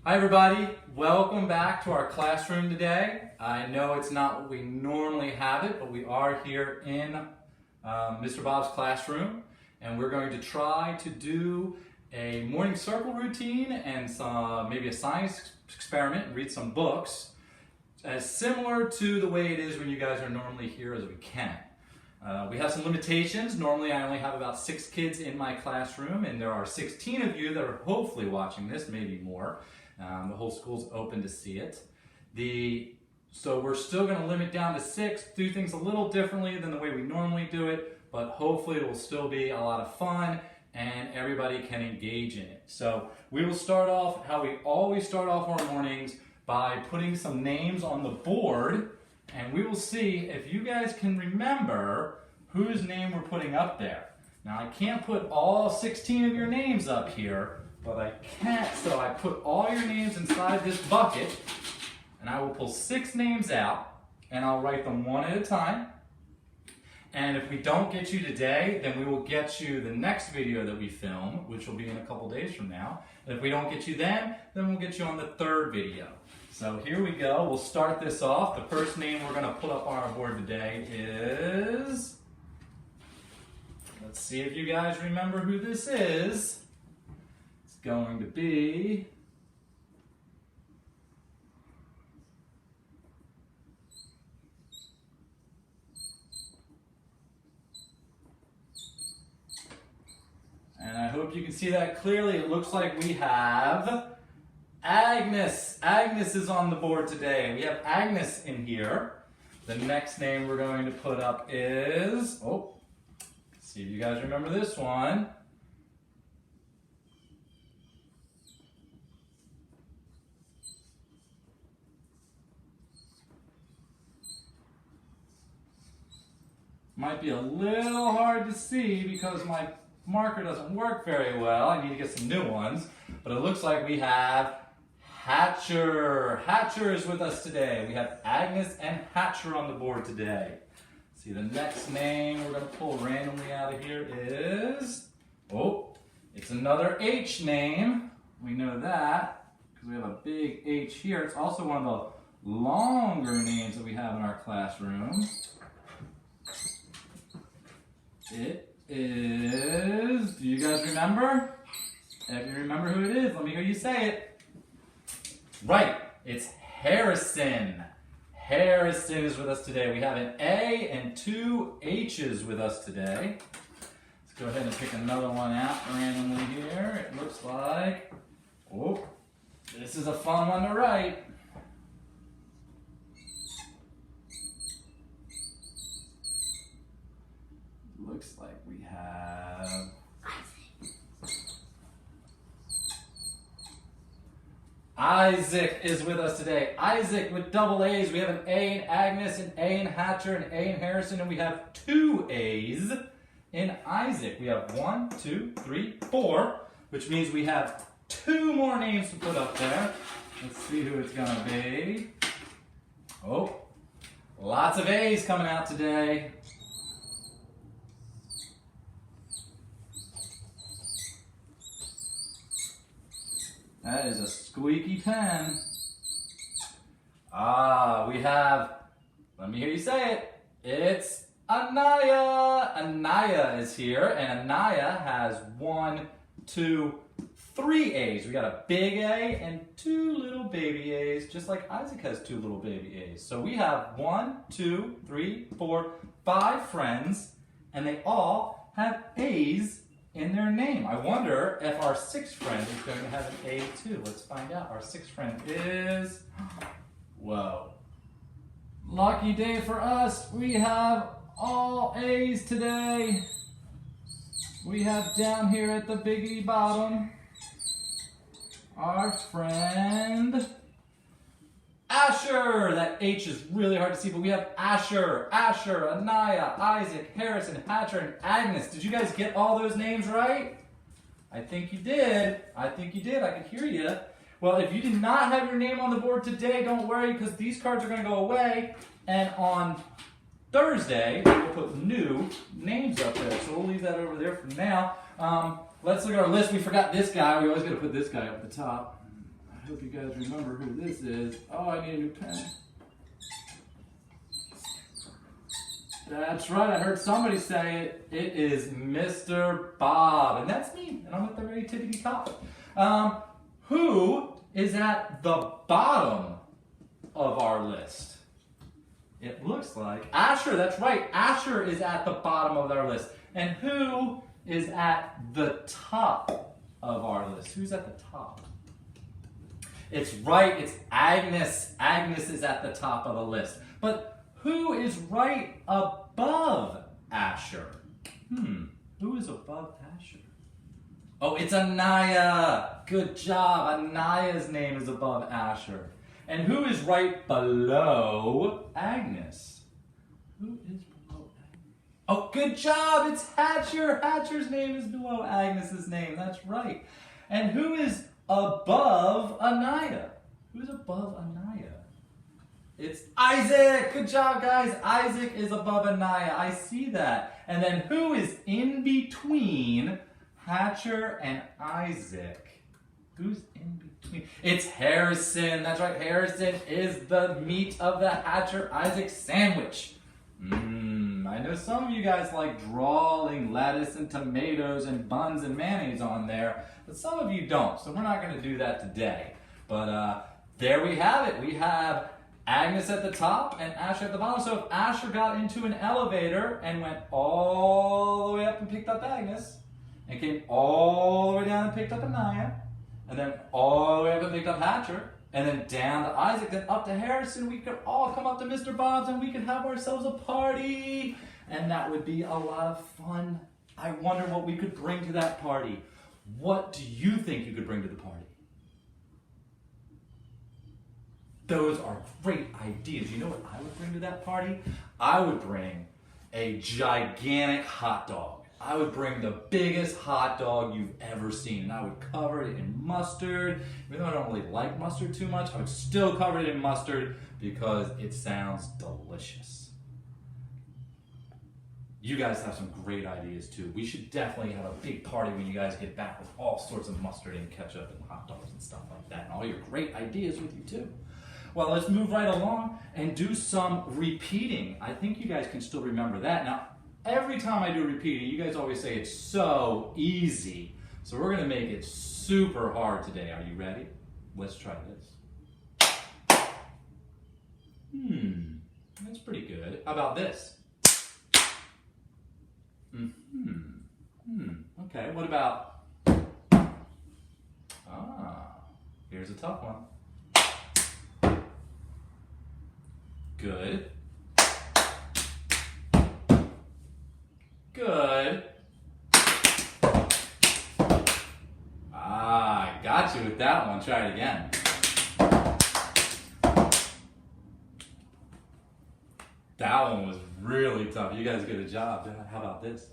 Hi everybody, welcome back to our classroom today. I know it's not what we normally have it, but we are here in Mr. Bob's classroom, and we're going to try to do a morning circle routine and maybe a science experiment and read some books as similar to the way it is when you guys are normally here as we can. We have some limitations. Normally I only have about 6 kids in my classroom, and there are 16 of you that are hopefully watching this, maybe more. The whole school's open to see it. So we're still going to limit down to 6, do things a little differently than the way we normally do it, but hopefully it will still be a lot of fun and everybody can engage in it. So we will start off how we always start off our mornings, by putting some names on the board, and we will see if you guys can remember whose name we're putting up there. Now I can't put all 16 of your names up here, but I can't, so I put all your names inside this bucket, and I will pull 6 names out, and I'll write them one at a time. And if we don't get you today, then we will get you the next video that we film, which will be in a couple days from now. And if we don't get you then we'll get you on the 3rd video. So here we go, we'll start this off. The first name we're gonna put up on our board today is, let's see if you guys remember who this is. It's going to be and I hope you can see that clearly. It looks like we have Agnes. Agnes is on the board today. We have Agnes in here. The next name we're going to put up is, see if you guys remember this one. Might be a little hard to see because my marker doesn't work very well. I need to get some new ones. But it looks like we have Hatcher. Hatcher is with us today. We have Agnes and Hatcher on the board today. See, the next name we're going to pull randomly out of here is, it's another H name. We know that because we have a big H here. It's also one of the longer names that we have in our classroom. It is, do you guys remember? If you remember who it is, let me hear you say it. Right, it's Harrison. Harrison is with us today. We have an A and 2 H's with us today. Let's go ahead and pick another one out randomly here. It looks like, this is a fun one to write. Looks like we have Isaac is with us today. Isaac with double A's. We have an A in Agnes, an A in Hatcher, an A in Harrison, and we have 2 A's in Isaac. We have 1, 2, 3, 4, which means we have 2 more names to put up there. Let's see who it's gonna be. Lots of A's coming out today. That is a squeaky pen. We have, let me hear you say it. It's Anaya. Anaya is here, and Anaya has 1, 2, 3 A's. We got a big A and 2 little baby A's, just like Isaac has 2 little baby A's. So we have 1, 2, 3, 4, 5 friends, and they all have A's in their name. I wonder if our 6th friend is going to have an A too. Let's find out. Our 6th friend is, lucky day for us. We have all A's today. We have down here at the biggie bottom our friend Asher. That H is really hard to see, but we have Asher, Anaya, Isaac, Harrison, Hatcher, and Agnes. Did you guys get all those names right? I think you did. I could hear you. Well, if you did not have your name on the board today, don't worry, because these cards are going to go away. And on Thursday, we'll put new names up there. So we'll leave that over there for now. Let's look at our list. We forgot this guy. We always got to put this guy up at the top. I hope you guys remember who this is. Oh, I need a new pen. That's right, I heard somebody say it. It is Mr. Bob, and that's me, and I'm at the very tippity top. Who is at the bottom of our list? It looks like Asher, that's right. Asher is at the bottom of our list. And who is at the top of our list? Who's at the top? It's right, it's Agnes. Agnes is at the top of the list. But who is right above Asher? Who is above Asher? Oh, it's Anaya. Good job. Anaya's name is above Asher. And who is right below Agnes? Who is below Agnes? Oh, good job. It's Hatcher. Hatcher's name is below Agnes's name. That's right. And who is above Anaya? Who's above Anaya? It's Isaac. Good job, guys. Isaac is above Anaya. I see that. And then who is in between Hatcher and Isaac? Who's in between? It's Harrison. That's right. Harrison is the meat of the Hatcher-Isaac sandwich. I know some of you guys like drawing lettuce and tomatoes and buns and mayonnaise on there, but some of you don't. So we're not going to do that today. But there we have it. We have Agnes at the top and Asher at the bottom. So if Asher got into an elevator and went all the way up and picked up Agnes, and came all the way down and picked up Anaya, and then all the way up and picked up Hatcher, and then down to Isaac, then up to Harrison, we could all come up to Mr. Bob's and we could have ourselves a party. And that would be a lot of fun. I wonder what we could bring to that party. What do you think you could bring to the party? Those are great ideas. You know what I would bring to that party? I would bring a gigantic hot dog. I would bring the biggest hot dog you've ever seen, and I would cover it in mustard. Even though I don't really like mustard too much, I would still cover it in mustard because it sounds delicious. You guys have some great ideas too. We should definitely have a big party when you guys get back with all sorts of mustard and ketchup and hot dogs and stuff like that, and all your great ideas with you too. Well, let's move right along and do some repeating. I think you guys can still remember that. Now, every time I do repeating, you guys always say it's so easy. So we're going to make it super hard today. Are you ready? Let's try this. That's pretty good. How about this? Okay, what about... here's a tough one. Good. Good. I got you with that one. Try it again. That one was really tough. You guys did a job. How about this?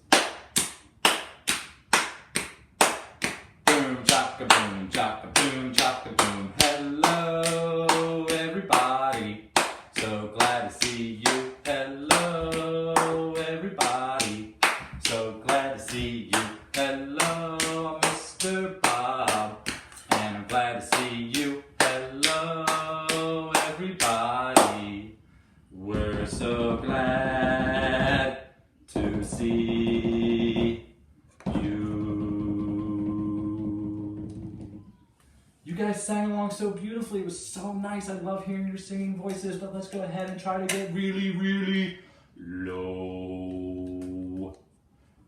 Boom, chaka, boom, chaka, boom, chaka, boom. Hello, everybody. So glad to see you. Hello, everybody. So glad to see you. Hello, Mr. Bob. And I'm glad to see you. Hello, everybody. We're so glad to see you. You guys sang along so beautifully. It was so nice. I love hearing your singing voices, but let's go ahead and try to get really, really low.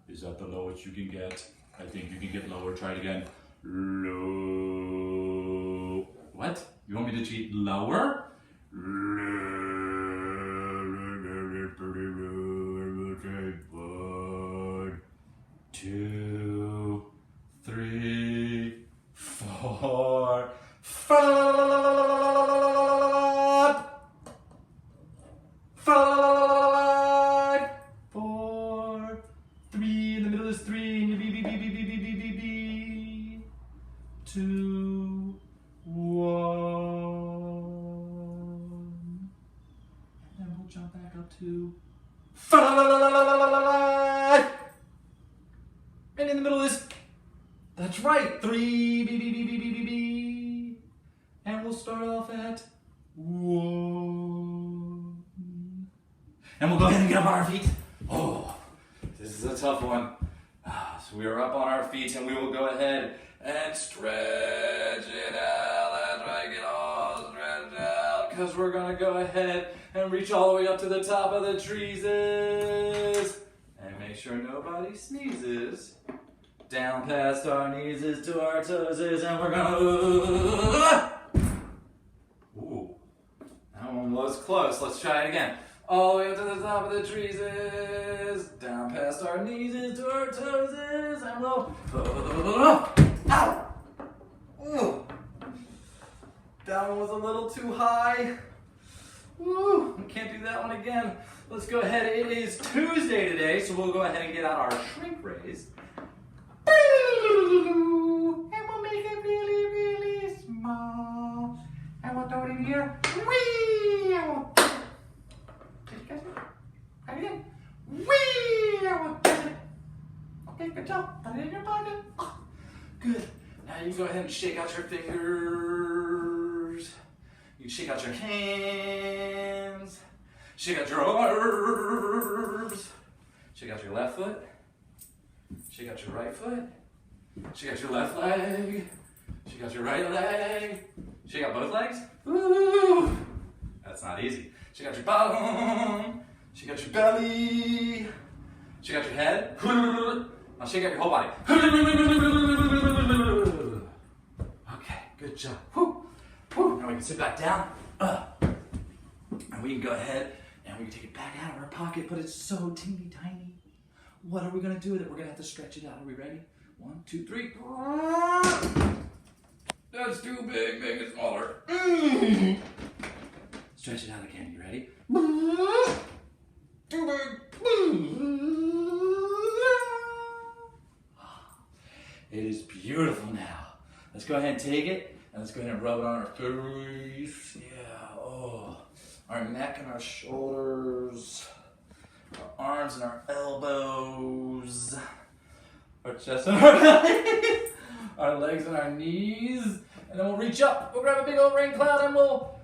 Is that the lowest you can get? I think you can get lower. Try it again. Low. What? You want me to cheat lower? One, two, three, four, five. Five, four, three. In the middle is three. Two, one. And then we'll jump back up to five. And in the middle is, that's right, three. start off at 1. And we'll go ahead and get up on our feet. Oh, this is a tough one. So we are up on our feet and we will go ahead and stretch it out. That's right, get all stretched out. Because we're going to go ahead and reach all the way up to the top of the trees. And make sure nobody sneezes. Down past our knees to our toes, and we're gonna. Ooh, that one was close. Let's try it again. All the way up to the top of the trees, down past our knees to our toes, and we'll. Ow! Ooh. That one was a little too high. Woo! We can't do that one again. Let's go ahead. It is Tuesday today, so we'll go ahead and get out our shrink raise. And we'll make it really, really small. And we'll throw it in here. Whee! And we'll did you catch it? Right again. Whee! And we'll catch it. Okay, good job. Put it in your pocket. Oh, good. Now you go ahead and shake out your fingers. You shake out your hands. Shake out your arms. Shake out your left foot. Shake out your right foot. Shake out your left leg. Shake out your right leg. Shake out both legs. Woo! That's not easy. Shake out your bottom. Shake out your belly. Shake out your head. Now shake out your whole body. Okay, good job. Woo. Woo. Now we can sit back down. And we can go ahead and we can take it back out of our pocket, but it's so teeny tiny. What are we going to do with it? We're going to have to stretch it out. Are we ready? 1, 2, 3. That's too big. Make it smaller. Stretch it out again. You ready? Too big. It is beautiful now. Let's go ahead and take it, and let's go ahead and rub it on our face. Yeah. Oh, our neck and our shoulders. Our arms and our elbows, our chest and our belly, our legs and our knees, and then we'll reach up. We'll grab a big old rain cloud and we'll.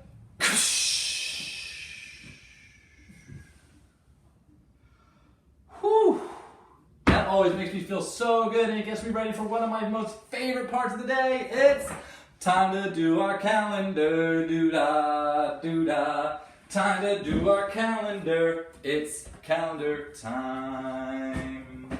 Whew. That always makes me feel so good, and it gets me ready for one of my most favorite parts of the day. It's time to do our calendar. Doo-da, doo-da. Time to do our calendar. It's calendar time.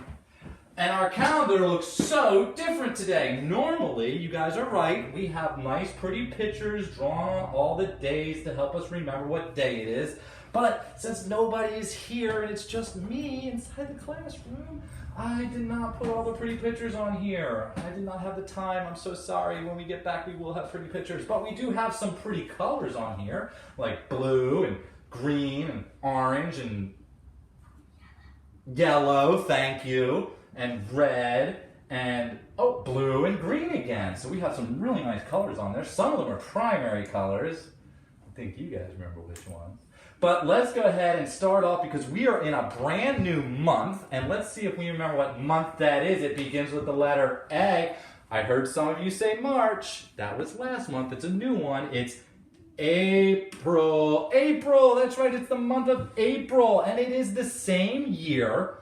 And our calendar looks so different today. Normally, you guys are right, we have nice pretty pictures drawn on all the days to help us remember what day it is. But since nobody is here and it's just me inside the classroom, I did not put all the pretty pictures on here. I did not have the time. I'm so sorry. When we get back, we will have pretty pictures. But we do have some pretty colors on here, like blue and green and orange and yellow, thank you, and red and, oh, blue and green again. So we have some really nice colors on there. Some of them are primary colors. I think you guys remember which ones. But let's go ahead and start off because we are in a brand new month, and let's see if we remember what month that is. It begins with the letter A. I heard some of you say March. That was last month. It's a new one. It's April. April, that's right. It's the month of April, and it is the same year,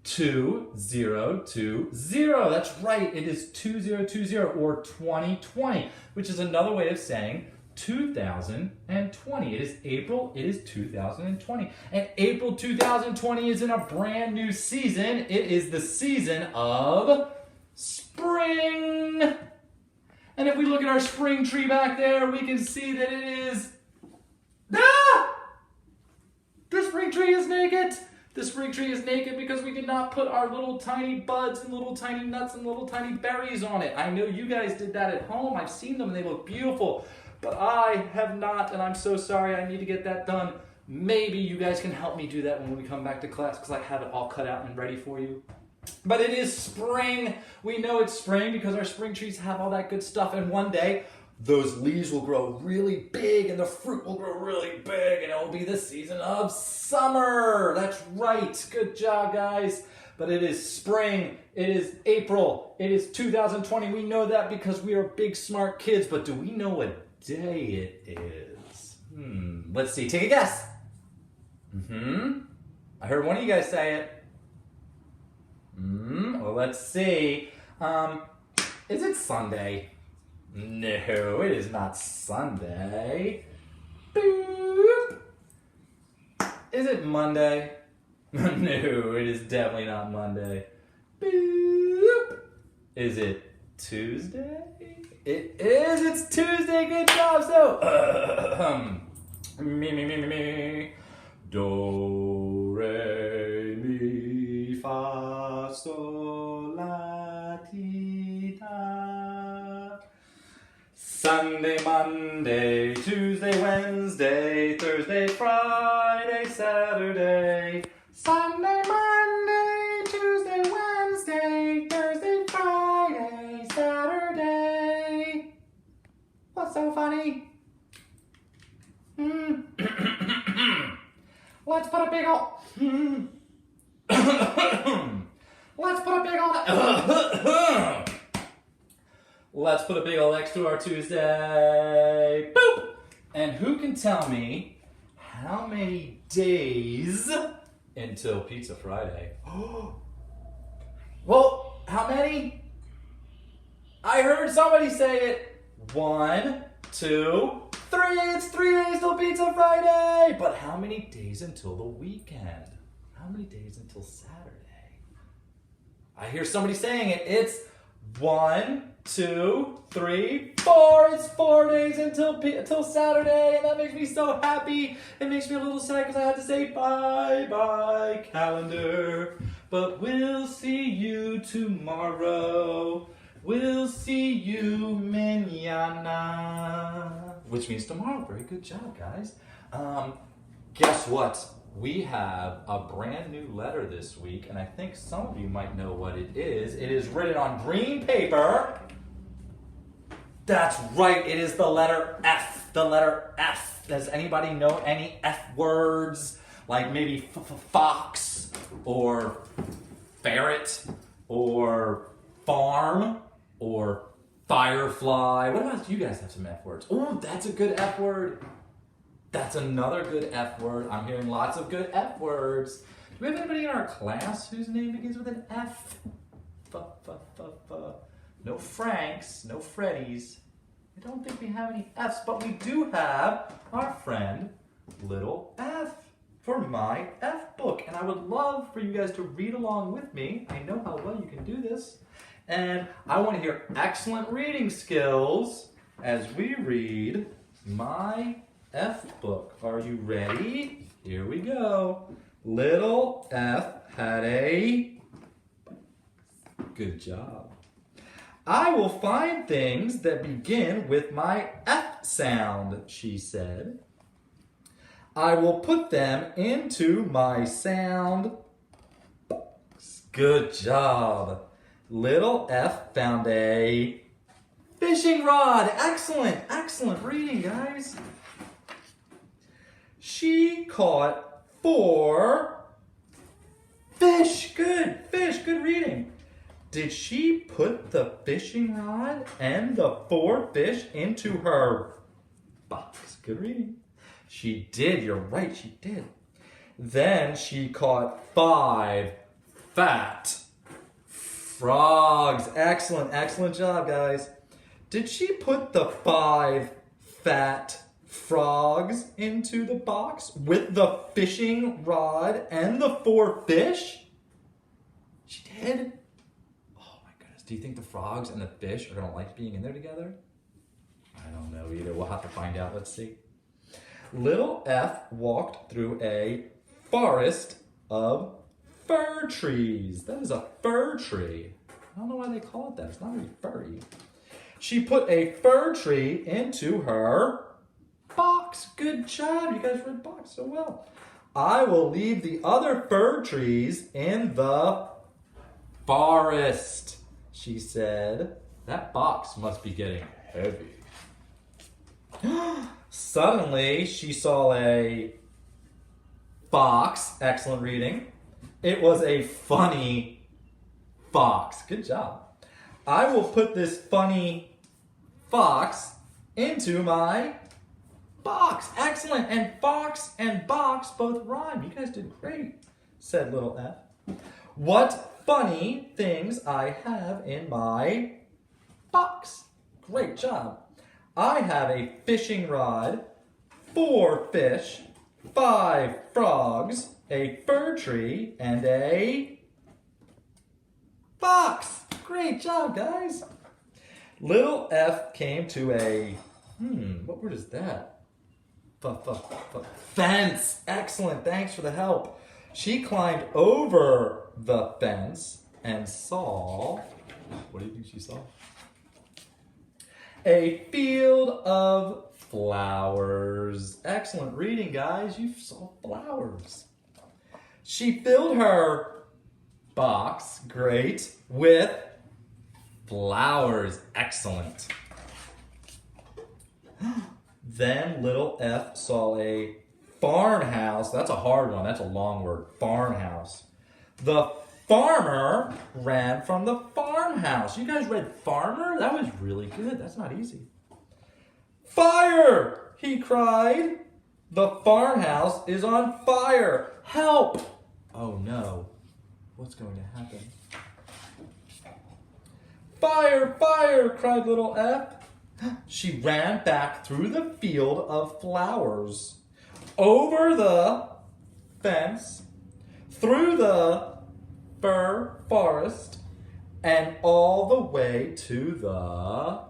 2020. That's right. It is 2020 or 2020, which is another way of saying 2020. It is April, it is 2020. And April 2020 is in a brand new season. It is the season of spring. And if we look at our spring tree back there, we can see that it is... Ah! The spring tree is naked. The spring tree is naked because we did not put our little tiny buds and little tiny nuts and little tiny berries on it. I know you guys did that at home. I've seen them and they look beautiful. But I have not, and I'm so sorry. I need to get that done. Maybe you guys can help me do that when we come back to class because I have it all cut out and ready for you. But it is spring. We know it's spring because our spring trees have all that good stuff. And one day, those leaves will grow really big and the fruit will grow really big and it will be the season of summer. That's right. Good job, guys. but it is spring, it is April, it is 2020. We know that because we are big, smart kids, but do we know what day it is? Let's see, take a guess. I heard one of you guys say it. Well, let's see. Is it Sunday? No, it is not Sunday. Boop. Is it Monday? No, it is definitely not Monday. Boop. Is it Tuesday? It is. It's Tuesday. Good job. So, me. Do, re, mi, fa, sol, la, ti, da. Sunday, Monday, Tuesday, Wednesday, Thursday, Friday, Saturday. Sunday, Monday, Tuesday, Wednesday, Thursday, Friday, Saturday. What's so funny? Let's put a big ol' Let's put a big ol' X to our Tuesday. Boop! And who can tell me how many days until Pizza Friday? Well, how many? I heard somebody say it. 1, 2, 3. It's 3 days till Pizza Friday. But how many days until the weekend? How many days until Saturday? I hear somebody saying it. It's 1, 2, 3, 4. It's 4 days until Saturday, and that makes me so happy. It makes me a little sad because I had to say bye-bye, calendar. But we'll see you tomorrow. We'll see you mañana. Which means tomorrow. Very good job, guys. Guess what? We have a brand new letter this week, and I think some of you might know what it is. It is written on green paper. That's right, it is the letter F. The letter F. Does anybody know any F words? Like maybe fox, or ferret, or farm, or firefly. What about you guys have some F words? Oh, that's a good F word. That's another good F word. I'm hearing lots of good F words. Do we have anybody in our class whose name begins with an F? No Franks, no Freddies. I don't think we have any Fs, but we do have our friend, Little F, for my F book. And I would love for you guys to read along with me. I know how well you can do this. And I want to hear excellent reading skills as we read my F book. Are you ready? Here we go. Little F had a... Good job. I will find things that begin with my F sound, she said. I will put them into my sound box. Good job. Little F found a fishing rod. Excellent, excellent reading, guys. She caught 4 fish. Good, fish, good reading. Did she put the fishing rod and the 4 fish into her box? Good reading. She did, you're right, she did. Then she caught 5 fat frogs. Excellent, excellent job, guys. Did she put the 5 fat frogs into the box with the fishing rod and the 4 fish? She did. Oh my goodness. Do you think the frogs and the fish are going to like being in there together? I don't know either. We'll have to find out. Let's see. Little F walked through a forest of fir trees. That is a fir tree. I don't know why they call it that. It's not really furry. She put a fir tree into her box. Good job. You guys read box so well. I will leave the other fir trees in the forest, she said. That box must be getting heavy. Suddenly, she saw a fox, excellent reading, It was a funny fox. Good job. I will put this funny fox into my box. Excellent. And fox and box both rhyme. You guys did great, said little F. What funny things I have in my box. Great job. I have a fishing rod, 4 fish, 5 frogs, a fir tree, and a fox. Great job, guys. Little F came to a, what word is that? Fence. Excellent. Thanks for the help. She climbed over the fence and saw, what do you think she saw? A field of flowers. Excellent reading, guys. You saw flowers. She filled her box, great, with flowers. Excellent. Then little F saw a farmhouse. That's a hard one. That's a long word. Farmhouse. The farmer ran from the farmhouse. You guys read farmer? That was really good. That's not easy. Fire! He cried. The farmhouse is on fire. Help! Oh no. What's going to happen? Fire! Fire! Cried little F. She ran back through the field of flowers, over the fence, through the fir forest, and all the way to the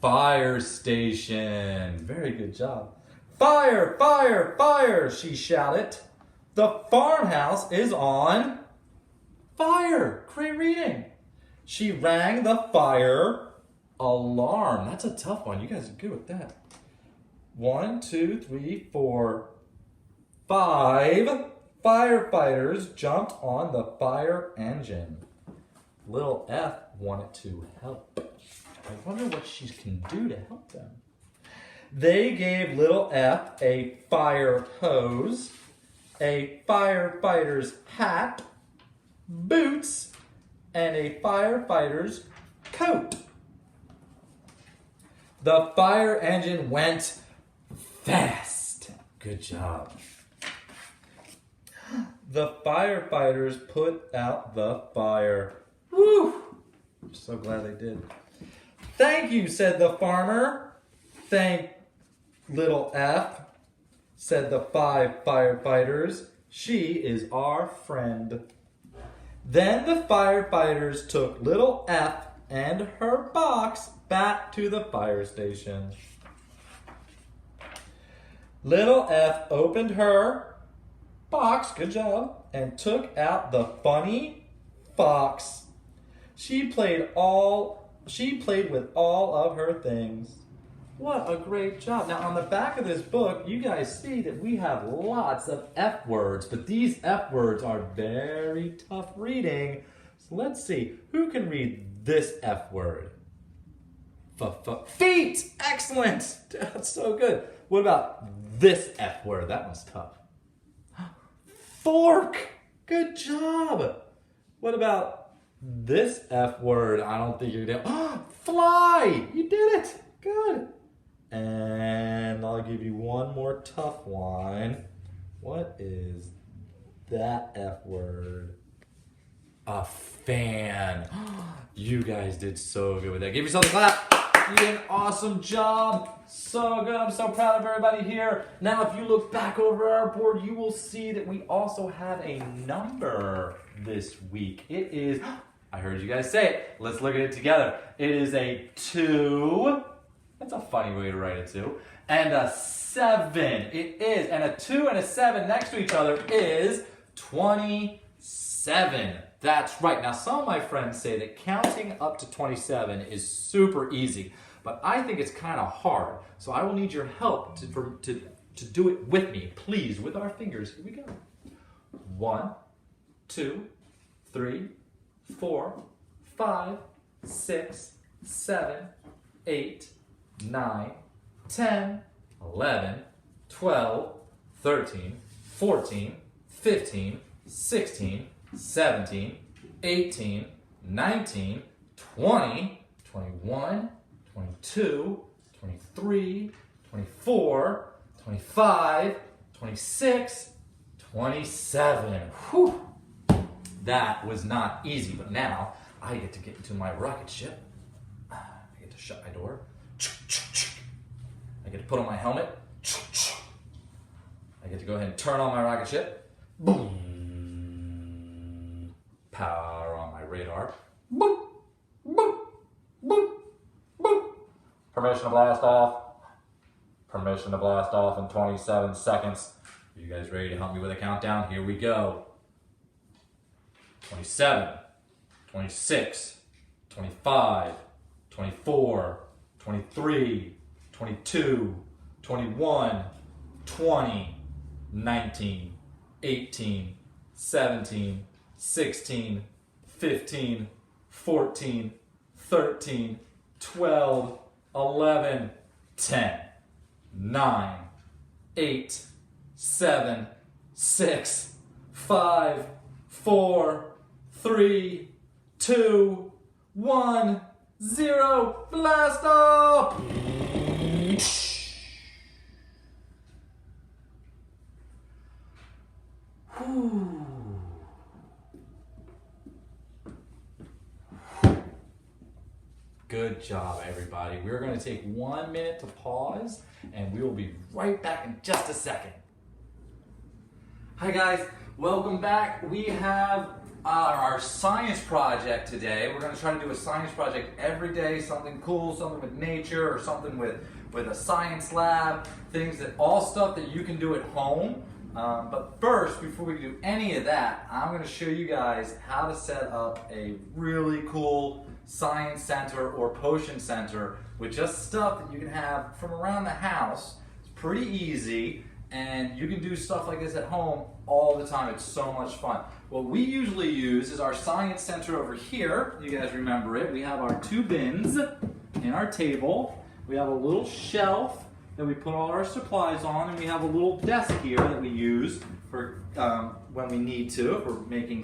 fire station. Very good job. Fire, fire, fire, she shouted. The farmhouse is on fire. Great reading. She rang the fire alarm. That's a tough one. You guys are good with that. 1, 2, 3, 4, 5 firefighters jumped on the fire engine. Little F wanted to help. I wonder what she can do to help them. They gave little F a fire hose, a firefighter's hat, boots, and a firefighter's coat. The fire engine went fast. Good job. The firefighters put out the fire. Woo! I'm so glad they did. Thank you, said the farmer. Thank little F, said the 5 firefighters. She is our friend. Then the firefighters took little F and her box back to the fire station. Little F opened her box, good job, and took out the funny fox. She played with all of her things. What a great job. Now on the back of this book, you guys see that we have lots of F words, but these F words are very tough reading. So let's see, who can read this F word? Feet! Excellent! That's so good. What about this F word? That one's tough. Fork! Good job! What about this F word? I don't think you're going to. Fly! You did it! Good. And I'll give you one more tough one. What is that F word? A fan. You guys did so good with that. Give yourself a clap. You did an awesome job. So good. I'm so proud of everybody here. Now, if you look back over our board, you will see that we also have a number this week. It is, I heard you guys say it. Let's look at it together. It is a 2. That's a funny way to write it too. And a 7. It is. And a 2 and a 7 next to each other is 27. That's right. Now, some of my friends say that counting up to 27 is super easy, but I think it's kind of hard. So I will need your help to do it with me, please, with our fingers. Here we go. 1, 2, 3, 4, 5, 6, 7, 8, 9, 10, 11, 12, 13, 14, 15, 16, 17, 18, 19, 20, 21, 22, 23, 24, 25, 26, 27. Whew. That was not easy, but now I get to get into my rocket ship. I get to shut my door. I get to put on my helmet. I get to go ahead and turn on my rocket ship. Boom. Power on my radar. Boop. Boop. Boop. Boop. Permission to blast off. Permission to blast off in 27 seconds. Are you guys ready to help me with a countdown? Here we go. 27, 26, 25, 24, 23, 22, 21, 20, 19, 18, 17, 16, 15, 14, 13, 12, 11, 10, 9, 8, 7, 6, 5, 4, 3, 2, 1, 0, blast off! Whew. Good job, everybody. We're going to take 1 minute to pause, and we will be right back in just a second. Hi guys, welcome back. We have our science project today. We're going to try to do a science project every day, something cool, something with nature, or something with a science lab, all stuff that you can do at home. But first, before we do any of that, I'm going to show you guys how to set up a really cool science center or potion center with just stuff that you can have from around the house. It's pretty easy, and you can do stuff like this at home all the time. It's so much fun. What we usually use is our science center over here. You guys remember it. We have our 2 bins in our table. We have a little shelf that we put all our supplies on, and we have a little desk here that we use for when we need to, for making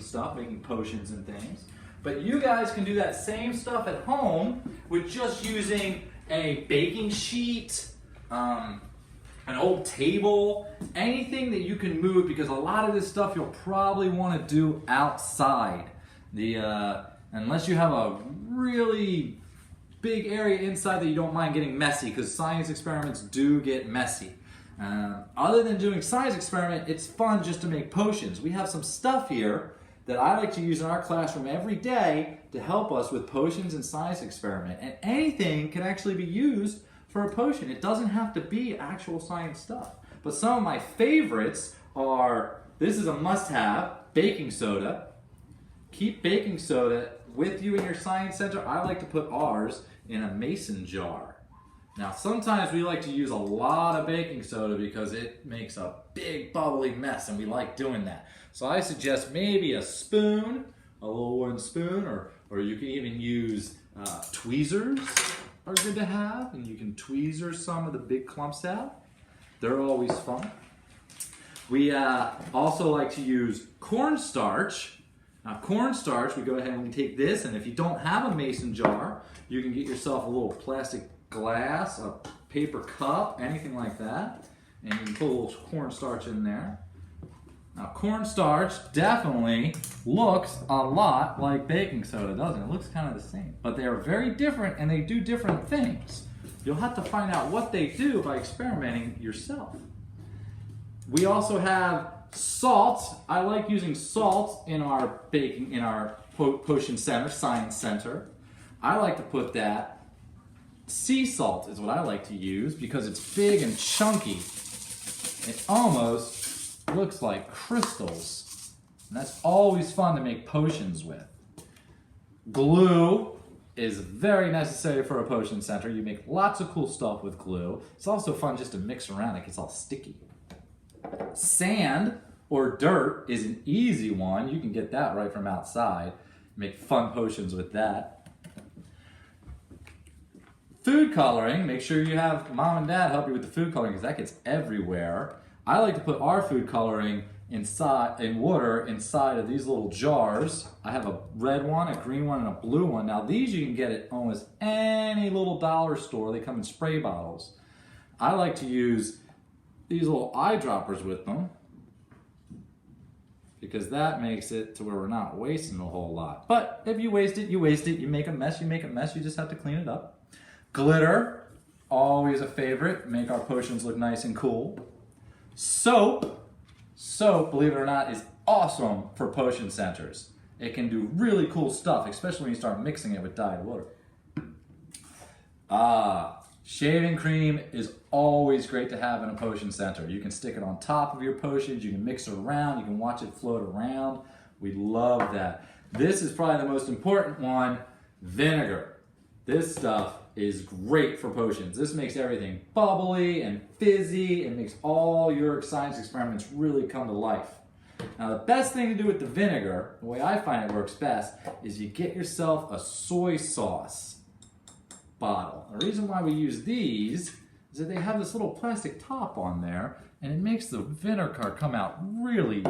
potions and things. But you guys can do that same stuff at home with just using a baking sheet, an old table, anything that you can move, because a lot of this stuff you'll probably want to do outside. Unless you have a really big area inside that you don't mind getting messy, because science experiments do get messy. Other than doing science experiment, it's fun just to make potions. We have some stuff here that I like to use in our classroom every day to help us with potions and science experiment. And anything can actually be used for a potion. It doesn't have to be actual science stuff. But some of my favorites are, this is a must-have, baking soda. Keep baking soda with you in your science center. I like to put ours in a mason jar. Now, sometimes we like to use a lot of baking soda because it makes a big bubbly mess, and we like doing that. So I suggest maybe a spoon, a little wooden spoon, or you can even use tweezers are good to have, and you can tweezer some of the big clumps out. They're always fun. We also like to use cornstarch. Now, cornstarch, we go ahead and we take this, and if you don't have a mason jar, you can get yourself a little plastic glass, a paper cup, anything like that, and you can put a little cornstarch in there. Now, cornstarch definitely looks a lot like baking soda, doesn't it? It looks kind of the same, but they are very different, and they do different things. You'll have to find out what they do by experimenting yourself. We also have salt. I like using salt in our potion center, science center. I like to put that. Sea salt is what I like to use because it's big and chunky. It almost looks like crystals. And that's always fun to make potions with. Glue is very necessary for a potion center. You make lots of cool stuff with glue. It's also fun just to mix around. It gets all sticky. Sand or dirt is an easy one. You can get that right from outside. Make fun potions with that. Food coloring, make sure you have mom and dad help you with the food coloring because that gets everywhere. I like to put our food coloring in water inside of these little jars. I have a red one, a green one, and a blue one. Now these you can get at almost any little dollar store. They come in spray bottles. I like to use these little eyedroppers with them because that makes it to where we're not wasting a whole lot. But if you waste it, you waste it. You make a mess, you make a mess. You just have to clean it up. Glitter, always a favorite. Make our potions look nice and cool. Soap, believe it or not, is awesome for potion centers. It can do really cool stuff, especially when you start mixing it with dyed water. Shaving cream is always great to have in a potion center. You can stick it on top of your potions, you can mix it around, you can watch it float around. We love that. This is probably the most important one, vinegar. This stuff is great for potions. This makes everything bubbly and fizzy and makes all your science experiments really come to life. Now the best thing to do with the vinegar, the way I find it works best, is you get yourself a soy sauce bottle. The reason why we use these is that they have this little plastic top on there and it makes the vinegar come out really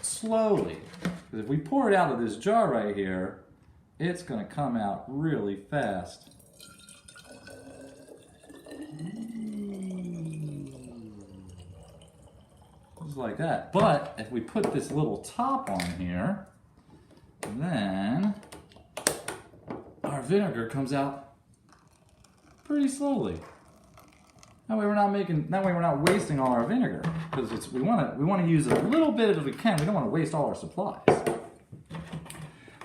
slowly. Because if we pour it out of this jar right here, it's going to come out really fast. Just like that. But if we put this little top on here, then our vinegar comes out pretty slowly. That way we're not wasting all our vinegar, because we want to use a little bit as we can. We don't want to waste all our supplies.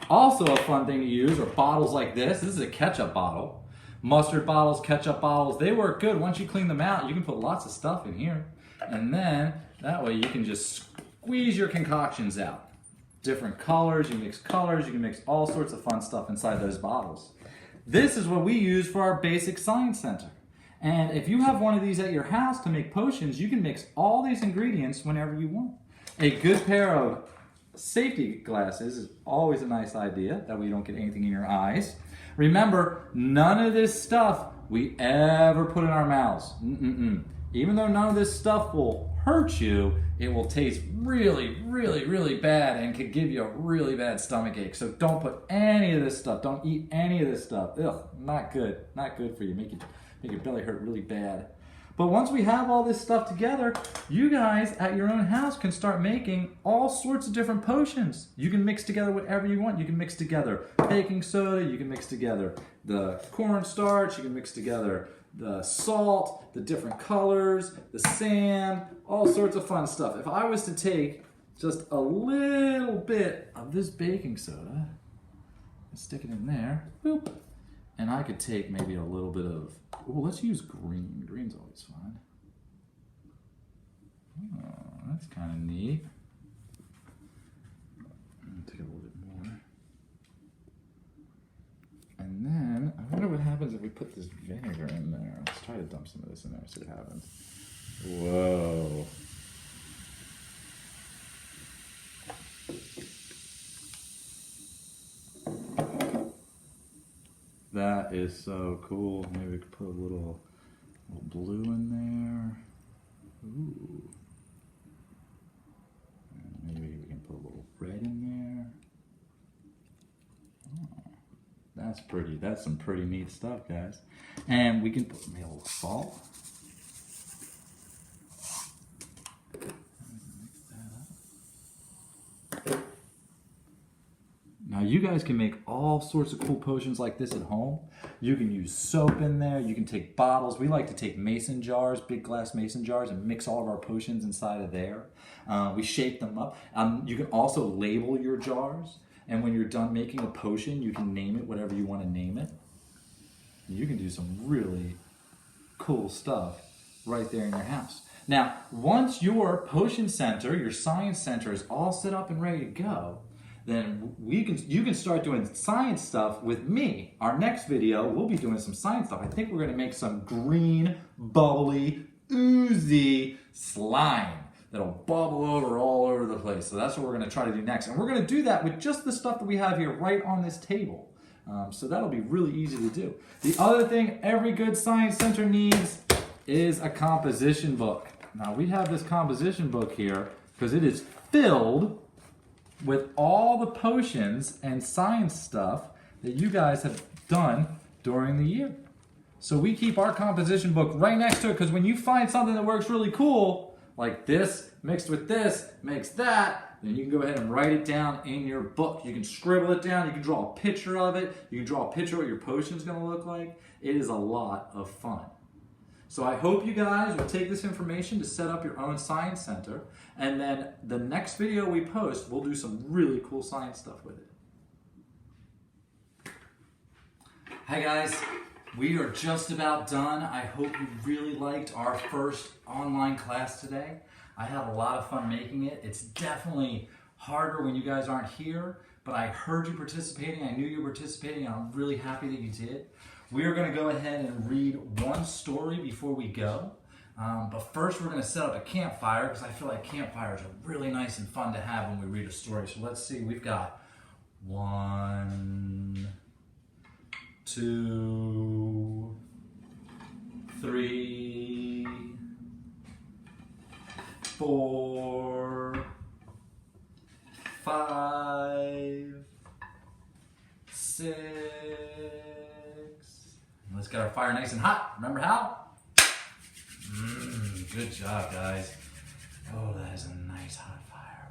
Also a fun thing to use are bottles like this. This is a ketchup bottle. Mustard bottles, ketchup bottles, they work good. Once you clean them out, you can put lots of stuff in here. And then that way you can just squeeze your concoctions out. Different colors, you can mix all sorts of fun stuff inside those bottles. This is what we use for our basic science center. And if you have one of these at your house to make potions, you can mix all these ingredients whenever you want. A good pair of safety glasses is always a nice idea, that way you don't get anything in your eyes. Remember, none of this stuff we ever put in our mouths. Even though none of this stuff will hurt you, it will taste really, really, really bad and could give you a really bad stomach ache. So don't put any of this stuff, don't eat any of this stuff. Ugh, not good, not good for you. Make your belly hurt really bad. But once we have all this stuff together, you guys at your own house can start making all sorts of different potions. You can mix together whatever you want. You can mix together baking soda, you can mix together the cornstarch, you can mix together the salt, the different colors, the sand, all sorts of fun stuff. If I was to take just a little bit of this baking soda and stick it in there, boop, and I could take maybe a little bit of, oh, let's use green. Green's always fun. Oh, that's kind of neat. Take a little bit more. And then, I wonder what happens if we put this vinegar in there. Let's try to dump some of this in there, see what happens. Whoa. That is so cool. Maybe we could put a little blue in there. Ooh. And maybe we can put a little red in there. Oh, that's pretty. That's some pretty neat stuff, guys. And we can put maybe a little salt. Now you guys can make all sorts of cool potions like this at home. You can use soap in there, you can take bottles. We like to take mason jars, big glass mason jars, and mix all of our potions inside of there. We shape them up. You can also label your jars, and when you're done making a potion, you can name it whatever you want to name it. You can do some really cool stuff right there in your house. Now, once your potion center, your science center is all set up and ready to go, then you can start doing science stuff with me. Our next video, we'll be doing some science stuff. I think we're gonna make some green, bubbly, oozy slime that'll bubble over all over the place. So that's what we're gonna try to do next. And we're gonna do that with just the stuff that we have here right on this table. So that'll be really easy to do. The other thing every good science center needs is a composition book. Now we have this composition book here because it is filled with all the potions and science stuff that you guys have done during the year. So we keep our composition book right next to it because when you find something that works really cool, like this mixed with this makes that, then you can go ahead and write it down in your book. You can scribble it down, you can draw a picture of it, you can draw a picture of what your potion's gonna look like. It is a lot of fun. So I hope you guys will take this information to set up your own science center, and then the next video we post, we'll do some really cool science stuff with it. Hi guys, we are just about done. I hope you really liked our first online class today. I had a lot of fun making it. It's definitely harder when you guys aren't here, but I heard you participating, I knew you were participating, and I'm really happy that you did. We are going to go ahead and read one story before we go. But first we're going to set up a campfire because I feel like campfires are really nice and fun to have when we read a story. So let's see, we've got 1, 2, 3, 4, 5, 6. Let's get our fire nice and hot. Remember how? Good job, guys. Oh, that is a nice hot fire.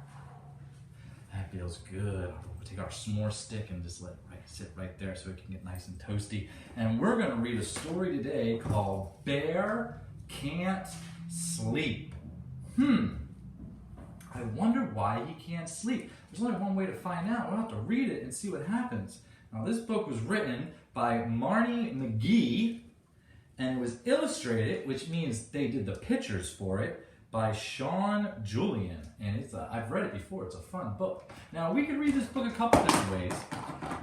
That feels good. We'll take our s'more stick and just let it sit right there so it can get nice and toasty. And we're going to read a story today called Bear Can't Sleep. I wonder why he can't sleep. There's only one way to find out. We'll have to read it and see what happens. Now, this book was written by Marnie McGee, and it was illustrated, which means they did the pictures for it, by Sean Julian. And I've read it before. It's a fun book. Now, we could read this book a couple different ways.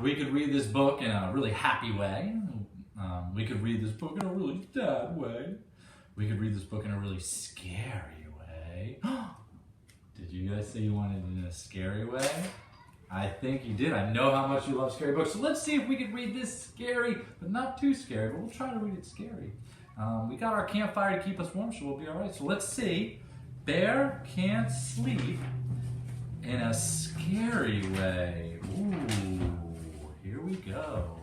We could read this book in a really happy way. We could read this book in a really sad way. We could read this book in a really scary way. Did you guys say you wanted it in a scary way? I think you did. I know how much you love scary books. So let's see if we can read this scary, but not too scary, but we'll try to read it scary. We got our campfire to keep us warm, so we'll be all right. So let's see. Bear Can't Sleep in a Scary Way. Ooh, here we go.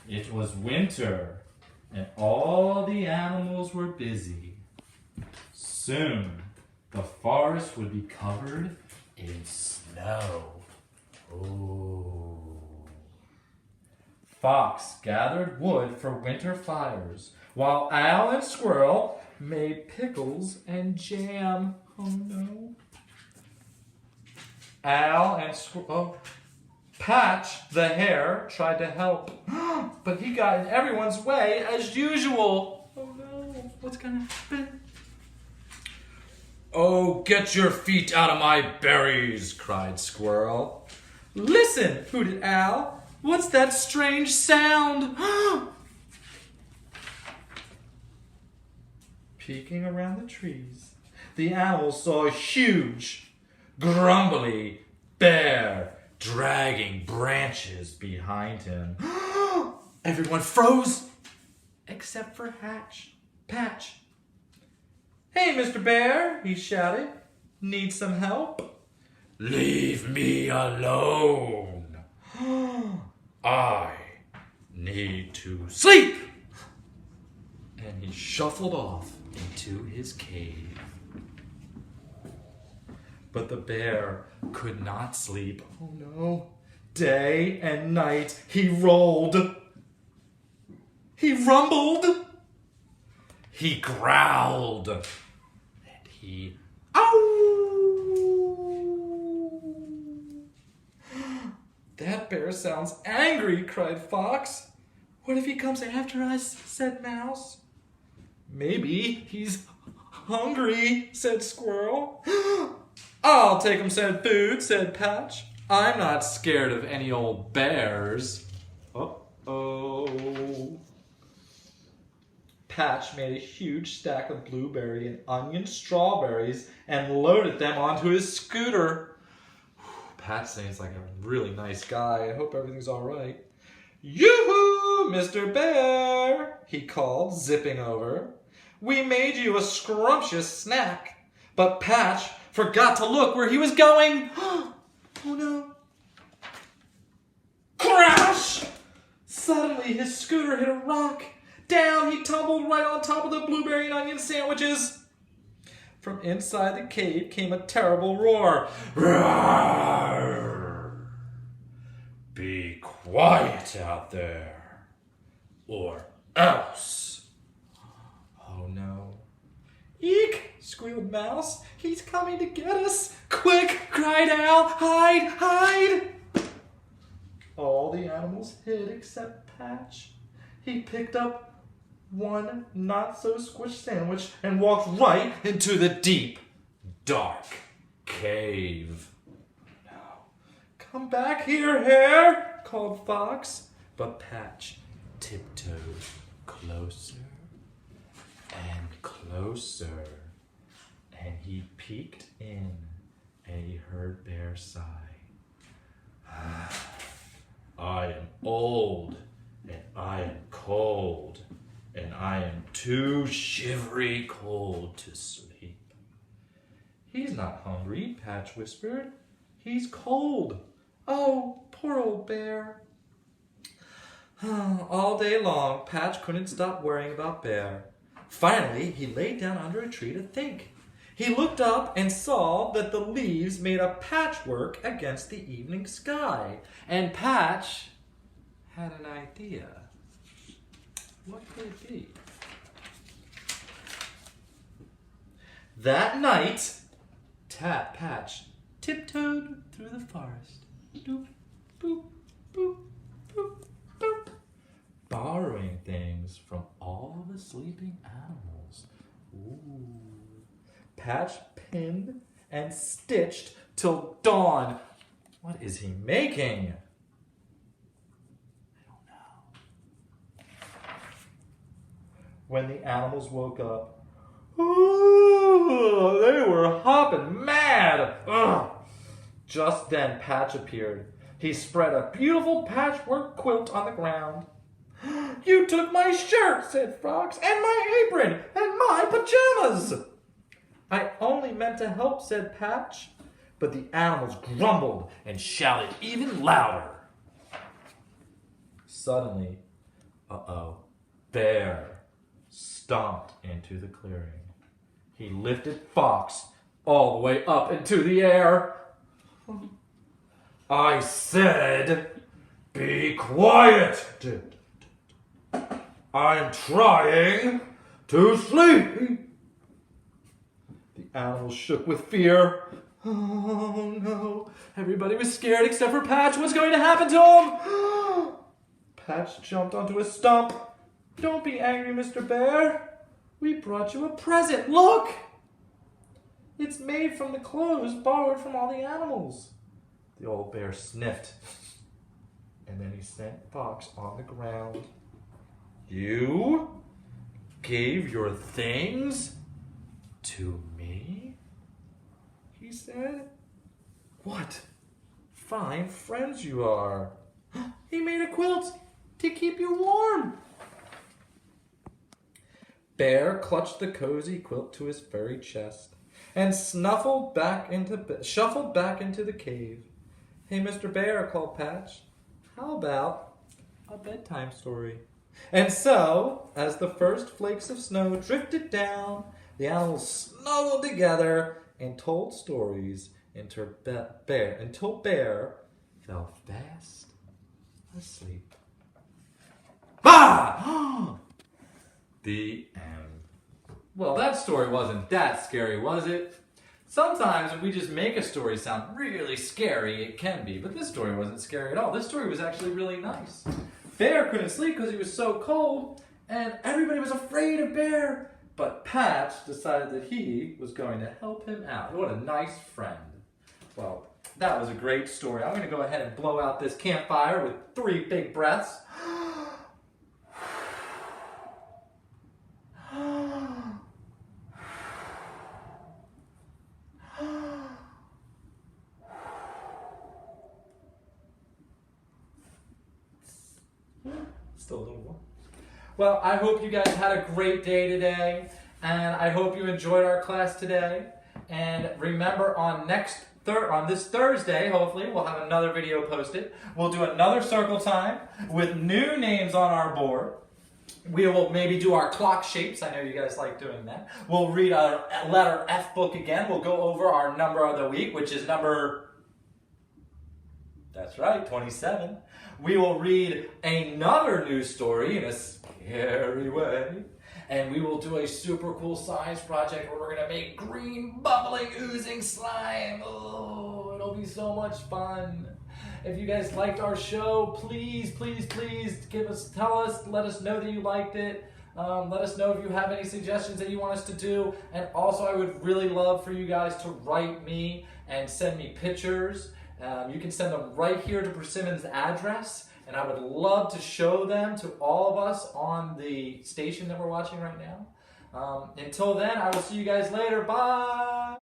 It was winter, and all the animals were busy. Soon, the forest would be covered in snow. Ooh. Fox gathered wood for winter fires, while Owl and Squirrel made pickles and jam. Oh no. Owl and Squirrel... Patch, the hare, tried to help, but he got in everyone's way as usual. Oh no, what's gonna happen? Oh, get your feet out of my berries, cried Squirrel. Listen, hooted Owl. What's that strange sound? Peeking around the trees, the owl saw a huge, grumbly bear dragging branches behind him. Everyone froze, except for Patch. Hey, Mr. Bear, he shouted. Need some help? Leave me alone. I need to sleep. And he shuffled off into his cave. But the bear could not sleep. Oh no. Day and night he rolled. He rumbled. He growled. And he... Ow! That bear sounds angry, cried Fox. What if he comes after us, said Mouse. Maybe he's hungry, said Squirrel. I'll take him some food, said Patch. I'm not scared of any old bears. Uh-oh. Patch made a huge stack of blueberry and onion strawberries and loaded them onto his scooter. Patch seems like a really nice guy. I hope everything's all right. Yoo-hoo, Mr. Bear, he called, zipping over. We made you a scrumptious snack. But Patch forgot to look where he was going. Oh no. Crash! Suddenly his scooter hit a rock. Down he tumbled right on top of the blueberry and onion sandwiches. From inside the cave came a terrible roar. Roar! Be quiet out there, or else. Oh no. Eek! Squealed Mouse. He's coming to get us. Quick! Cried Owl. Hide! Hide! All the animals hid except Patch. He picked up one not-so-squished sandwich and walked right into the deep, dark cave. Now, come back here, Hare, called Fox. But Patch tiptoed closer and closer, and he peeked in, and he heard Bear sigh. I am old, and I am cold, and I am too shivery cold to sleep. He's not hungry, Patch whispered. He's cold. Oh, poor old Bear. All day long, Patch couldn't stop worrying about Bear. Finally, he laid down under a tree to think. He looked up and saw that the leaves made a patchwork against the evening sky. And Patch had an idea. What could it be? That night, Patch tiptoed through the forest. Doop, boop, boop, boop, boop. Borrowing things from all the sleeping animals. Ooh. Patch pinned and stitched till dawn. What is he making? I don't know. When the animals woke up, ooh, they were hopping mad. Ugh. Just then Patch appeared. He spread a beautiful patchwork quilt on the ground. You took my shirt, said Fox, and my apron, and my pajamas. I only meant to help, said Patch. But the animals grumbled and shouted even louder. Suddenly, Bear stomped into the clearing. He lifted Fox all the way up into the air. I said, be quiet. I'm trying to sleep. The animals shook with fear. Oh no, everybody was scared except for Patch. What's going to happen to him? Patch jumped onto a stump. Don't be angry, Mr. Bear. We brought you a present. Look! It's made from the clothes borrowed from all the animals. The old bear sniffed, and then he sent Fox on the ground. You gave your things to me? He said. What fine friends you are. He made a quilt to keep you warm. Bear clutched the cozy quilt to his furry chest and shuffled back into the cave. Hey, Mr. Bear, called Patch. How about a bedtime story? And so, as the first flakes of snow drifted down, the animals snuggled together and told stories until Bear fell fast asleep. Bah! The end. Well, that story wasn't that scary, was it? Sometimes if we just make a story sound really scary, it can be, but this story wasn't scary at all. This story was actually really nice. Bear couldn't sleep because he was so cold, and everybody was afraid of Bear. But Patch decided that he was going to help him out. What a nice friend. Well, that was a great story. I'm going to go ahead and blow out this campfire with 3 big breaths. Still a little more. Well, I hope you guys had a great day today. and I hope you enjoyed our class today. And remember, on this Thursday, hopefully, we'll have another video posted. We'll do another circle time with new names on our board. We will maybe do our clock shapes. I know you guys like doing that. We'll read our letter F book again. We'll go over our number of the week, which is number, that's right, 27. We will read another news story in a scary way. And we will do a super cool science project where we're going to make green, bubbling, oozing slime. Oh, it'll be so much fun. If you guys liked our show, please, please, please let us know that you liked it. Let us know if you have any suggestions that you want us to do. And also, I would really love for you guys to write me and send me pictures. You can send them right here to Persimmon's address. And I would love to show them to all of us on the station that we're watching right now. Until then, I will see you guys later. Bye!